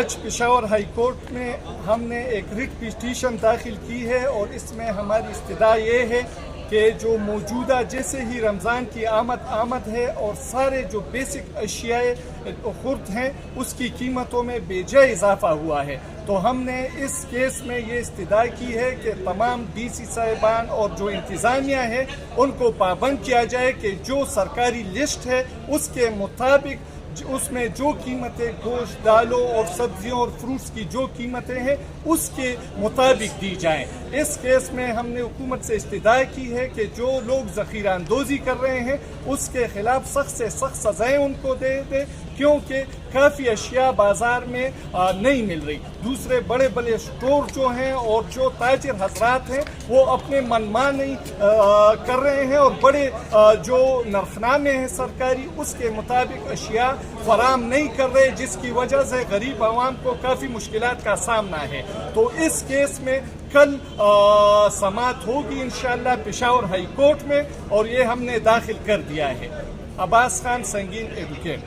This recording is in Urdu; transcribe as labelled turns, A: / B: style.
A: آج پشاور ہائی کورٹ میں ہم نے ایک ریٹ پٹیشن داخل کی ہے اور اس میں ہماری استدعا یہ ہے کہ جو موجودہ جیسے ہی رمضان کی آمد ہے اور سارے جو بیسک اشیاء خرد ہیں اس کی قیمتوں میں بے جا اضافہ ہوا ہے، تو ہم نے اس کیس میں یہ استدعا کی ہے کہ تمام ڈی سی صاحبان اور جو انتظامیہ ہے ان کو پابند کیا جائے کہ جو سرکاری لسٹ ہے اس کے مطابق اس میں جو قیمتیں گوشت، دالوں اور سبزیوں اور فروٹس کی جو قیمتیں ہیں اس کے مطابق دی جائیں۔ اس کیس میں ہم نے حکومت سے استدعا کی ہے کہ جو لوگ ذخیرہ اندوزی کر رہے ہیں اس کے خلاف سخت سے سخت سزائیں ان کو دے کیونکہ کافی اشیاء بازار میں نہیں مل رہی۔ دوسرے بڑے بڑے اسٹور جو ہیں اور جو تاجر حضرات ہیں وہ اپنے منمانی کر رہے ہیں اور بڑے جو نرخنامے ہیں سرکاری اس کے مطابق اشیاء فراہم نہیں کر رہے، جس کی وجہ سے غریب عوام کو کافی مشکلات کا سامنا ہے۔ تو اس کیس میں کل سماعت ہوگی انشاءاللہ پشاور ہائی کورٹ میں اور یہ ہم نے داخل کر دیا ہے۔ عباس خان، سنگین ایڈوکیٹ۔